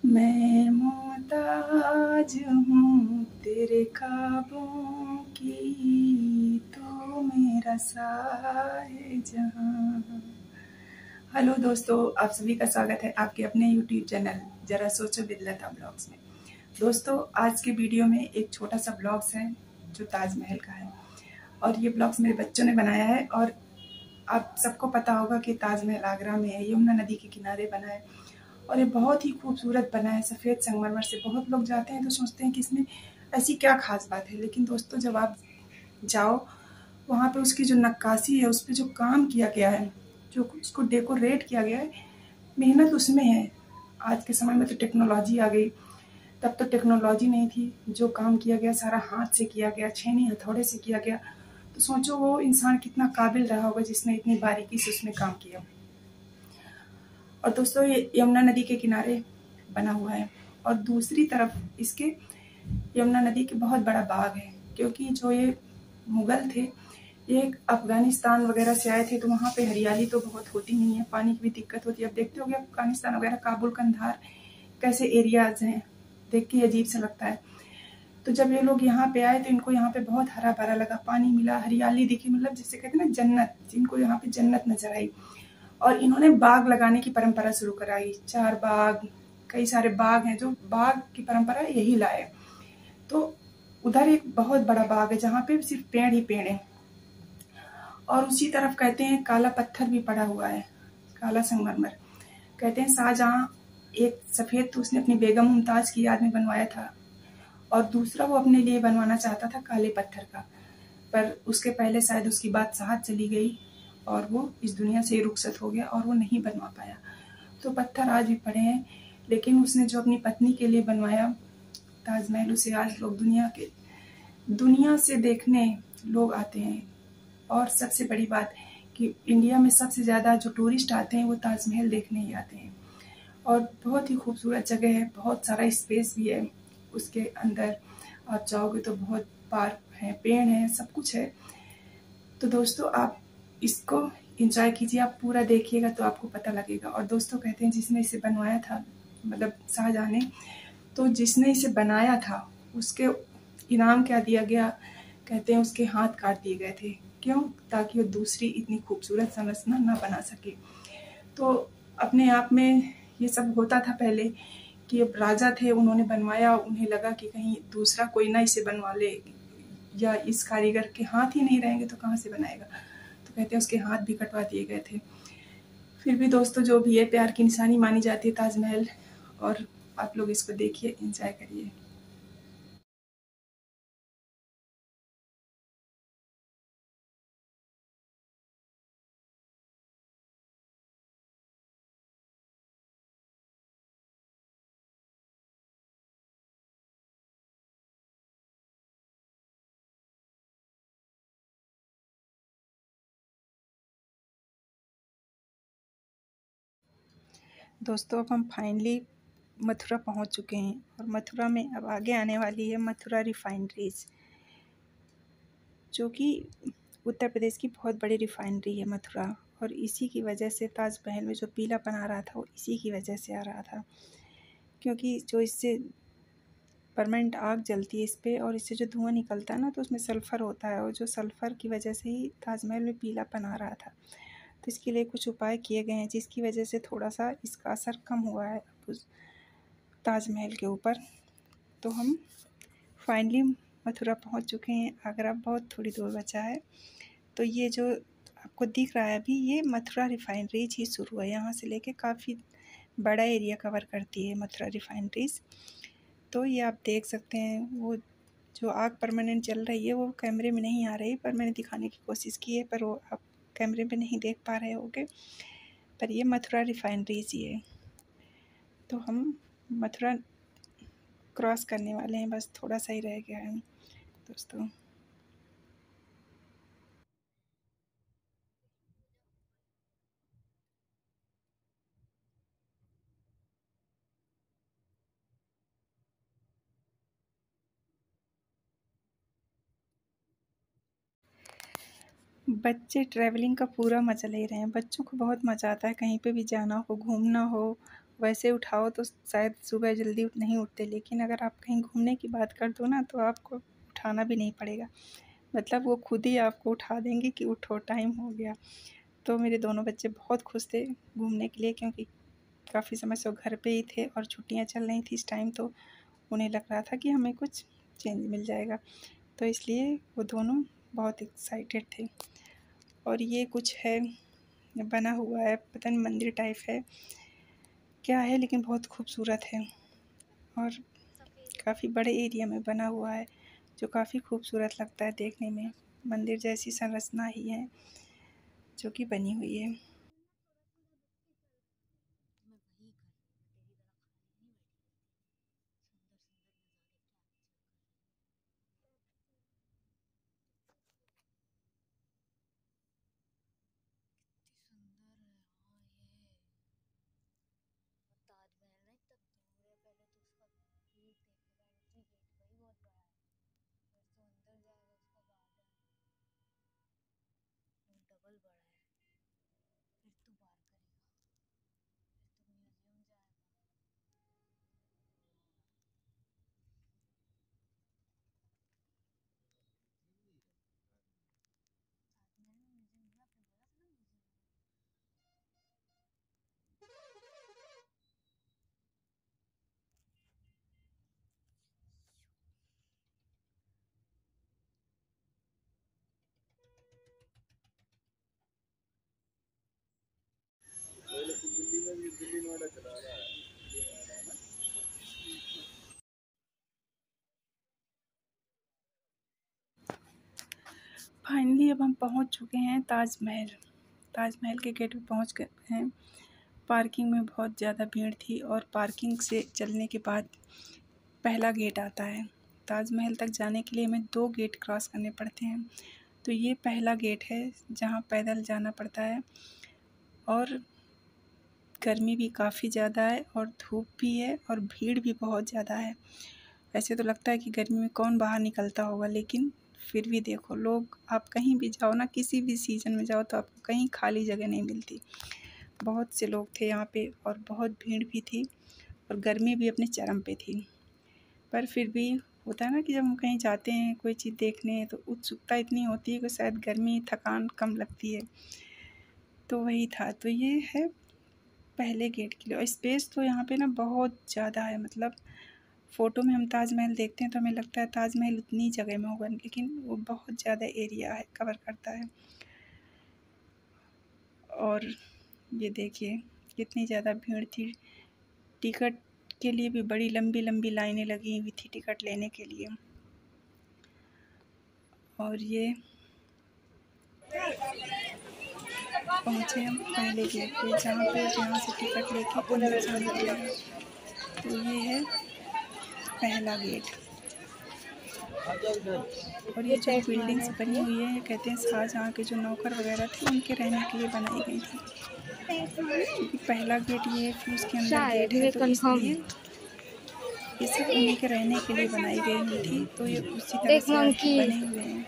मैं मोहताज हूँ तेरे ख्वाबों की, तो मेरा साए-जहाँ। हेलो दोस्तों, आप सभी का स्वागत है आपके अपने यूट्यूब चैनल जरा सोचो विद लता ब्लॉग्स में। दोस्तों, आज के वीडियो में एक छोटा सा ब्लॉग्स है जो ताजमहल का है, और ये ब्लॉग्स मेरे बच्चों ने बनाया है। और आप सबको पता होगा कि ताजमहल आगरा में है, यमुना नदी के किनारे बना है, और ये बहुत ही खूबसूरत बना है सफ़ेद संगमरमर से। बहुत लोग जाते हैं तो सोचते हैं कि इसमें ऐसी क्या खास बात है, लेकिन दोस्तों जब आप जाओ वहाँ पे उसकी जो नक्काशी है, उस पर जो काम किया गया है, जो उसको डेकोरेट किया गया है, मेहनत उसमें है। आज के समय में तो टेक्नोलॉजी आ गई, तब तो टेक्नोलॉजी नहीं थी। जो काम किया गया सारा हाथ से किया गया, छेनी हथौड़े से किया गया। तो सोचो वो इंसान कितना काबिल रहा होगा जिसने इतनी बारीकी से उसमें काम किया। और दोस्तों ये यमुना नदी के किनारे बना हुआ है, और दूसरी तरफ इसके यमुना नदी के बहुत बड़ा बाग है, क्योंकि जो ये मुगल थे ये अफगानिस्तान वगैरह से आए थे, तो वहाँ पे हरियाली तो बहुत होती नहीं है, पानी की भी दिक्कत होती है। अब देखते होगे अफगानिस्तान वगैरह, काबुल कंधार कैसे एरियाज हैं, देख के अजीब सा लगता है। तो जब ये लोग यहाँ पे आए तो इनको यहाँ पे बहुत हरा भरा लगा, पानी मिला, हरियाली दिखी, मतलब जिसे कहते हैं ना जन्नत, जिनको यहाँ पे जन्नत नजर आई। और इन्होंने बाग लगाने की परंपरा शुरू कराई। 4 बाग, कई सारे बाग हैं, जो बाग की परंपरा यही लाए। तो उधर एक बहुत बड़ा बाग है जहाँ पे सिर्फ पेड़ ही पेड़ है, और उसी तरफ कहते हैं काला पत्थर भी पड़ा हुआ है, काला संगमरमर। कहते हैं शाहजहां एक सफेद तो उसने अपनी बेगम मुमताज की याद में बनवाया था, और दूसरा वो अपने लिए बनवाना चाहता था काले पत्थर का, पर उसके पहले शायद उसकी बात साथ चली गई और वो इस दुनिया से रुखसत हो गया और वो नहीं बनवा पाया। तो पत्थर आज भी पड़े हैं, लेकिन उसने जो अपनी पत्नी के लिए बनवाया ताजमहल, उसे आज लोग दुनिया से देखने लोग आते हैं। और सबसे बड़ी बात कि इंडिया में सबसे ज़्यादा जो टूरिस्ट आते हैं वो ताजमहल देखने ही आते हैं। और बहुत ही खूबसूरत जगह है, बहुत सारा स्पेस भी है उसके अंदर। आप जाओगे तो बहुत पार्क है, पेड़ है, सब कुछ है। तो दोस्तों आप इसको एंजॉय कीजिए, आप पूरा देखिएगा तो आपको पता लगेगा। और दोस्तों कहते हैं जिसने इसे बनवाया था, मतलब शाहजहां ने, तो जिसने इसे बनाया था उसके इनाम क्या दिया गया, कहते हैं उसके हाथ काट दिए गए थे। क्यों? ताकि वो दूसरी इतनी खूबसूरत संरचना ना बना सके। तो अपने आप में ये सब होता था पहले कि अब राजा थे, उन्होंने बनवाया, उन्हें लगा कि कहीं दूसरा कोई ना इसे बनवा ले, या इस कारीगर के हाथ ही नहीं रहेंगे तो कहाँ से बनाएगा। तो कहते हैं उसके हाथ भी कटवा दिए गए थे। फिर भी दोस्तों जो भी है, प्यार की निशानी मानी जाती है ताजमहल, और आप लोग इसको देखिए, एंजॉय करिए। दोस्तों अब हम फाइनली मथुरा पहुंच चुके हैं, और मथुरा में अब आगे आने वाली है मथुरा रिफाइनरीज, जो कि उत्तर प्रदेश की बहुत बड़ी रिफाइनरी है मथुरा। और इसी की वजह से ताजमहल में जो पीलापन आ रहा था वो इसी की वजह से आ रहा था, क्योंकि जो इससे परमानेंट आग जलती है इस पर, और इससे जो धुआं निकलता है ना, तो उसमें सल्फ़र होता है, और जो सल्फ़र की वजह से ही ताजमहल में पीलापन आ रहा था। तो इसके लिए कुछ उपाय किए गए हैं, जिसकी वजह से थोड़ा सा इसका असर कम हुआ है उस ताजमहल के ऊपर। तो हम फाइनली मथुरा पहुंच चुके हैं। आगरा बहुत थोड़ी दूर बचा है। तो ये जो आपको दिख रहा है अभी, ये मथुरा रिफाइनरीज ही शुरू है। यहाँ से लेके काफ़ी बड़ा एरिया कवर करती है मथुरा रिफाइनरीज। तो ये आप देख सकते हैं, वो जो आग परमानेंट जल रही है वो कैमरे में नहीं आ रही, पर मैंने दिखाने की कोशिश की है, पर वो आप कैमरे में नहीं देख पा रहे होंगे। पर ये मथुरा रिफाइनरीज ही है। तो हम मथुरा क्रॉस करने वाले हैं, बस थोड़ा सा ही रह गया है दोस्तों। बच्चे ट्रैवलिंग का पूरा मज़ा ले रहे हैं। बच्चों को बहुत मज़ा आता है, कहीं पे भी जाना हो, घूमना हो, वैसे उठाओ तो शायद सुबह जल्दी नहीं उठते, लेकिन अगर आप कहीं घूमने की बात कर दो ना तो आपको उठाना भी नहीं पड़ेगा, मतलब वो खुद ही आपको उठा देंगे कि उठो टाइम हो गया। तो मेरे दोनों बच्चे बहुत खुश थे घूमने के लिए, क्योंकि काफ़ी समय से वो घर पे ही थे और छुट्टियां चल रही थी इस टाइम, तो उन्हें लग रहा था कि हमें कुछ चेंज मिल जाएगा, तो इसलिए वो दोनों बहुत एक्साइटेड थे। और ये कुछ है बना हुआ है, पता नहीं मंदिर टाइप है क्या है, लेकिन बहुत खूबसूरत है और काफ़ी बड़े एरिया में बना हुआ है, जो काफ़ी खूबसूरत लगता है देखने में। मंदिर जैसी संरचना ही है जो कि बनी हुई है। फाइनली अब हम पहुंच चुके हैं ताजमहल के गेट पे पहुंच गए हैं। पार्किंग में बहुत ज़्यादा भीड़ थी और पार्किंग से चलने के बाद पहला गेट आता है। ताजमहल तक जाने के लिए हमें 2 गेट क्रॉस करने पड़ते हैं, तो ये पहला गेट है जहाँ पैदल जाना पड़ता है। और गर्मी भी काफ़ी ज़्यादा है और धूप भी है और भीड़ भी बहुत ज़्यादा है। ऐसे तो लगता है कि गर्मी में कौन बाहर निकलता होगा, लेकिन फिर भी देखो लोग, आप कहीं भी जाओ ना, किसी भी सीज़न में जाओ तो आपको कहीं खाली जगह नहीं मिलती। बहुत से लोग थे यहाँ पे और बहुत भीड़ भी थी और गर्मी भी अपने चरम पे थी। पर फिर भी होता है ना कि जब हम कहीं जाते हैं कोई चीज़ देखने, तो उत्सुकता इतनी होती है कि शायद गर्मी थकान कम लगती है, तो वही था। तो ये है पहले गेट के लिए। और स्पेस तो यहाँ पे ना बहुत ज़्यादा है, मतलब फ़ोटो में हम ताजमहल देखते हैं तो हमें लगता है ताजमहल उतनी जगह में होगा, लेकिन वो बहुत ज़्यादा एरिया है, कवर करता है। और ये देखिए कितनी ज़्यादा भीड़ थी, टिकट के लिए भी बड़ी लंबी लंबी लाइनें लगी हुई थी टिकट लेने के लिए। और ये पहुँचे हम पहले गेट पे, जहाँ से टिकट लेके अंदर जाने के लिए। तो ये है पहला गेट। और ये जो बिल्डिंग्स बनी हुई है, ये कहते हैं शाहजहाँ के जो नौकर वगैरह थे उनके रहने के लिए बनाई गई थी, क्योंकि पहला गेट ये है, फिर उसके अंदर गेट है, तो इसलिए ये सिर्फ उन्हीं के रहने के लिए बनाई गई हुई थी। तो ये उसी तरह से बने हुए हैं।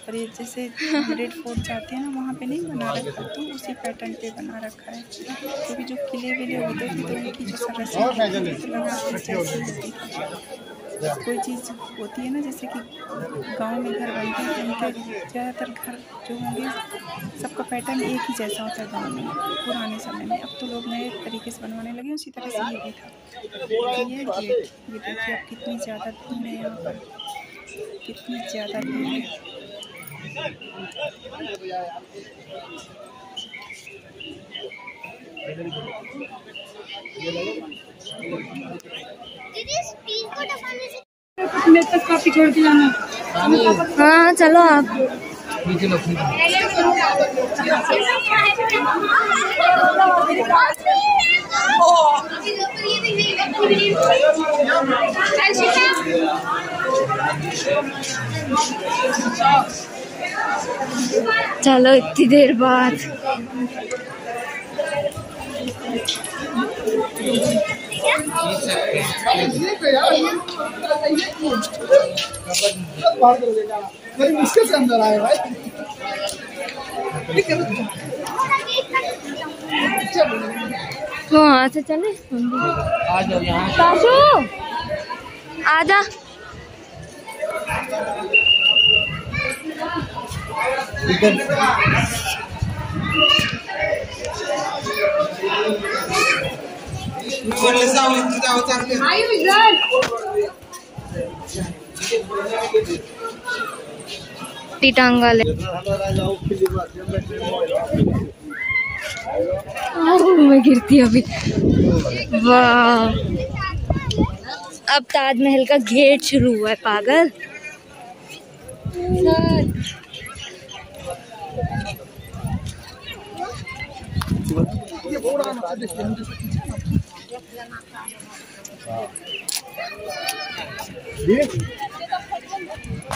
और ये जैसे रेड फोर्ट जाते हैं ना, वहाँ पे नहीं बना रखा, तो उसी पैटर्न पे बना रखा है, क्योंकि जो किले विले होते थे तो उनकी जो संरचना कोई चीज़ होती है ना, जैसे कि गांव में घर बनते हैं तो उनके ज़्यादातर घर जो होंगे सबका पैटर्न एक ही जैसा होता है गांव में पुराने समय में। अब तो लोग नए तरीके से बनवाने लगे, उसी तरह से ये भी था। तो ये गेट, ये देखिए अब कितनी ज़्यादा भीड़ है यहाँ पर, कितनी ज़्यादा भीड़ है। काफी छोड़ के जाना। हाँ चलो आप। चलो इतनी देर बाद। बड़ी मुश्किल से अंदर आए भाई। वहाँ से चले। आ जाओ यहाँ। काशू आजा। टांगा ले। मैं गिरती अभी। वाह, अब ताजमहल का गेट शुरू हुआ है पागल।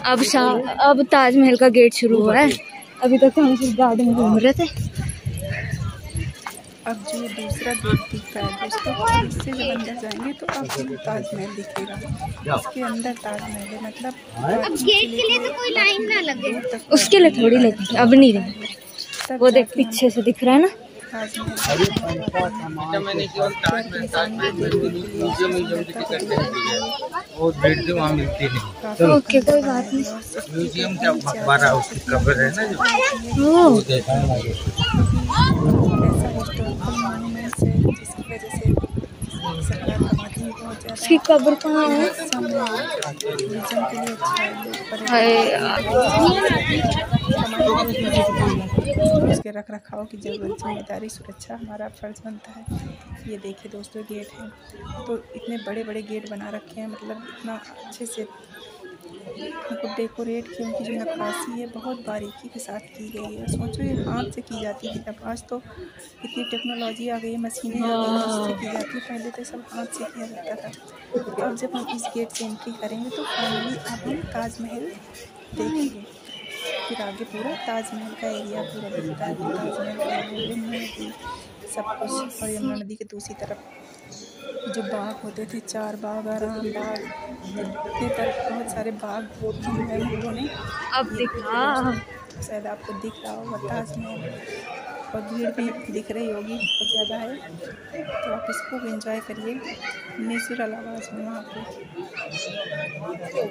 अब ताजमहल का गेट शुरू हुआ है। अभी तक तो हम सिर्फ गार्डन में घूम रहे थे। अब जो दूसरा गेट दिख रहा है दोस्तों, इससे जब अंदर जाएंगे तो आपको ताजमहल दिखेगा। इसके अंदर ताजमहल है, मतलब अब गेट के लिए तो कोई लाइन ना लगे, उसके लिए थोड़ी लगी। अब नहीं रही, वो देख पीछे से दिख रहा है ना। मैंने केवल म्यूजियम की टिकट वो भीड़ से वहाँ मिलती नहीं। ओके कोई बात नहीं। म्यूजियम क्या मकबरा उसकी कब्र है ना जो वो देखा है। उसकी कब्र कहाँ है? उसके रख रखाव की जिम्मेदारी सुरक्षा हमारा फर्ज बनता है। ये देखिए दोस्तों गेट है, तो इतने बड़े बड़े गेट बना रखे हैं, मतलब इतना अच्छे से उनको डेकोरेट की, उनकी जो नक्काशी है बहुत बारीकी के साथ की गई है। सोचो ये हाथ से की जाती थी, अब आज तो इतनी टेक्नोलॉजी आ गई है, मशीनें आ गई उससे की जाती है। पहले तो सब हाथ से किया जाता था। अब जब हम इस गेट से एंट्री करेंगे तो फाइनली अब हम ताजमहल देखेंगे। फिर आगे पूरा ताजमहल का एरिया पूरा दिखता है, ताजमहल का नदी सब कुछ। और यमुना नदी के दूसरी तरफ जो बाग होते थे, 4 बाग, आराम बाग, इतने तरह बहुत सारे बाग हैं उन्होंने। अब दिखा, शायद आपको दिख रहा होगा ताजमहल, और भीड़ भी दिख रही होगी बहुत ज़्यादा है, तो आप इसको एंजॉय करिए नेचुरल आवाज़ में वहाँ पे।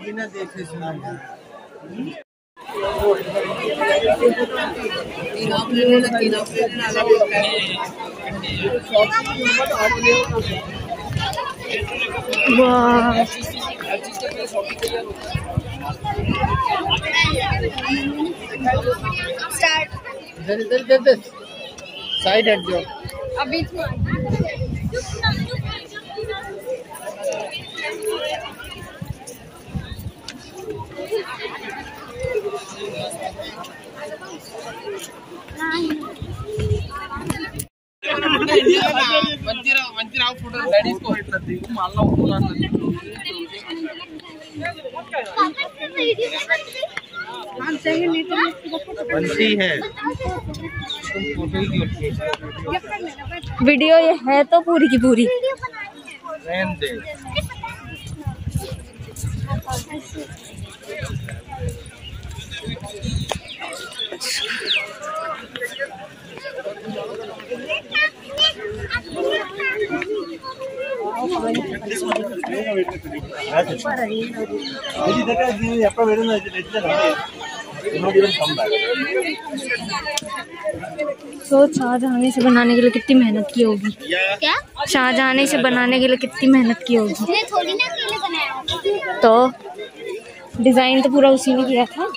बिना देखे सुना वाह इधर साइड हट जाओ। अभी बनती है वीडियो ये है तो पूरी की पूरी। तो शाहजहां से बनाने के लिए कितनी मेहनत की होगी? क्या? शाहजहां से बनाने के लिए कितनी मेहनत की होगी? थोड़ी ना अकेले बनाया, तो डिजाइन तो पूरा उसी ने किया था।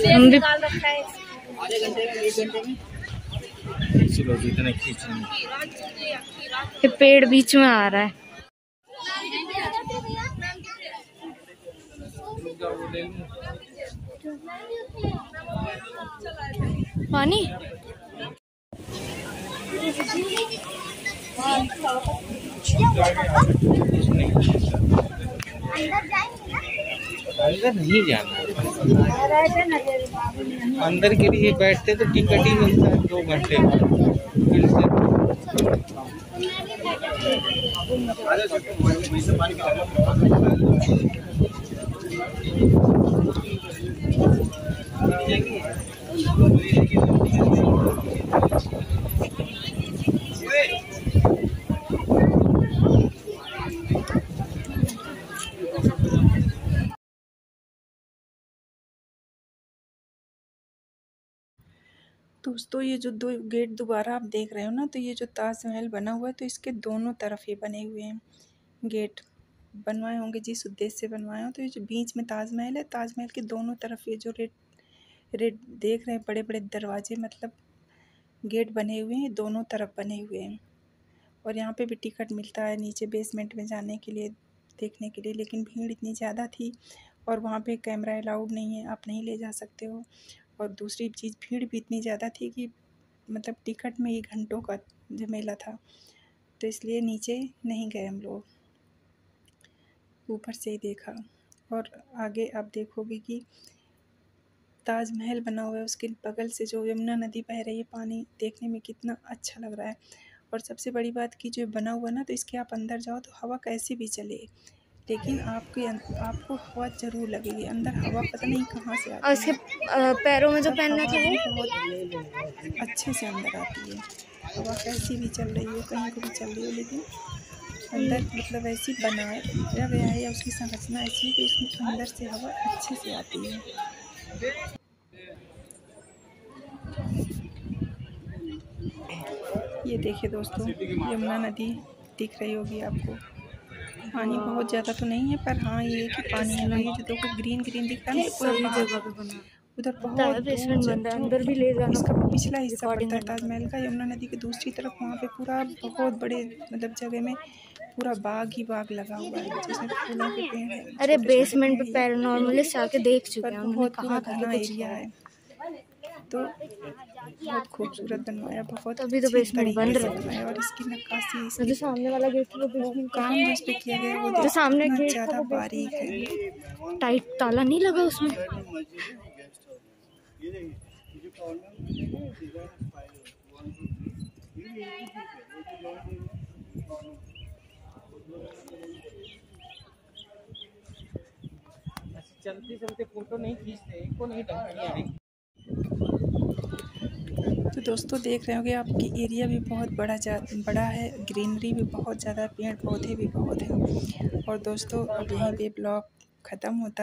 हम भी ये पेड़ बीच में आ रहा है। पानी अंदर नहीं जाना। अंदर के लिए बैठते तो टिकट ही मिलता है 2 घंटे का। दोस्तों ये जो 2 गेट दोबारा आप देख रहे हो ना, तो ये जो ताजमहल बना हुआ है तो इसके दोनों तरफ ये बने हुए हैं गेट। बनवाए होंगे जिस उद्देश्य से बनवाए हो। तो ये जो बीच में ताजमहल है, ताजमहल के दोनों तरफ ये जो रेड देख रहे हैं, बड़े बड़े दरवाजे मतलब गेट बने हुए हैं, दोनों तरफ बने हुए हैं। और यहाँ पे भी टिकट मिलता है नीचे बेसमेंट में जाने के लिए, देखने के लिए। लेकिन भीड़ इतनी ज़्यादा थी और वहाँ पे कैमरा अलाउड नहीं है, आप नहीं ले जा सकते हो। और दूसरी चीज़, भीड़ भी इतनी ज़्यादा थी कि मतलब टिकट में ही घंटों का झमेला था, तो इसलिए नीचे नहीं गए हम लोग, ऊपर से ही देखा। और आगे आप देखोगे कि ताजमहल बना हुआ है, उसके बगल से जो यमुना नदी बह रही है, पानी देखने में कितना अच्छा लग रहा है। और सबसे बड़ी बात कि जो बना हुआ ना, तो इसके आप अंदर जाओ तो हवा कैसे भी चले, लेकिन आपको हवा ज़रूर लगेगी। अंदर हवा पता नहीं कहाँ से आती है। और इसके पैरों में जो पहनना था वो बहुत अच्छे से अंदर आती है। हवा कैसी भी चल रही हो, कहीं को भी चल रही हो, लेकिन अंदर मतलब ऐसी बनाया गया है या उसकी संरचना ऐसी है कि उसमें अंदर से हवा अच्छे से आती है। ये देखिए दोस्तों, यमुना नदी दिख रही होगी आपको। पानी बहुत ज़्यादा तो नहीं है, पर हाँ ये है कि पानी है। ये जो देखो ग्रीन ग्रीन दिख रहा है, सही जगह पे बना उधर बहुत बेसमेंट बन रहा है, अंदर भी ले जाना। इसका पिछला हिस्सा पड़ता है ताजमहल का, यमुना नदी की दूसरी तरफ। वहाँ पे पूरा बहुत बड़े मतलब जगह में पूरा बाग ही बाग लगा हुआ है, जिसमें फूलों के पेड़ हैं। अरे बेसमेंट पे पैरानॉर्मलिस्ट आके देख चुके हैं, उन्होंने बहुत कहा था घना एरिया है, तो बहुत खूबसूरत बनवाया, बहुत अभी तो बेसमेंट बन तरीके से रहा बनाया। और इसकी नक्काशी, जो सामने वाला गेट था वो बेसमेंट काम जो इस पे किया गया है वो जो सामने इतना गेट ज़्यादा बारीक है। टाइट ताला नहीं लगा उसमें। चलते चलते फोटो नहीं खींचते, इनको नहीं ढंग। तो दोस्तों देख रहे होंगे आपकी एरिया भी बहुत बड़ा है, ग्रीनरी भी बहुत ज़्यादा, पेड़ पौधे भी बहुत हैं। और दोस्तों अब यहीं पे ब्लॉग ख़त्म होता है।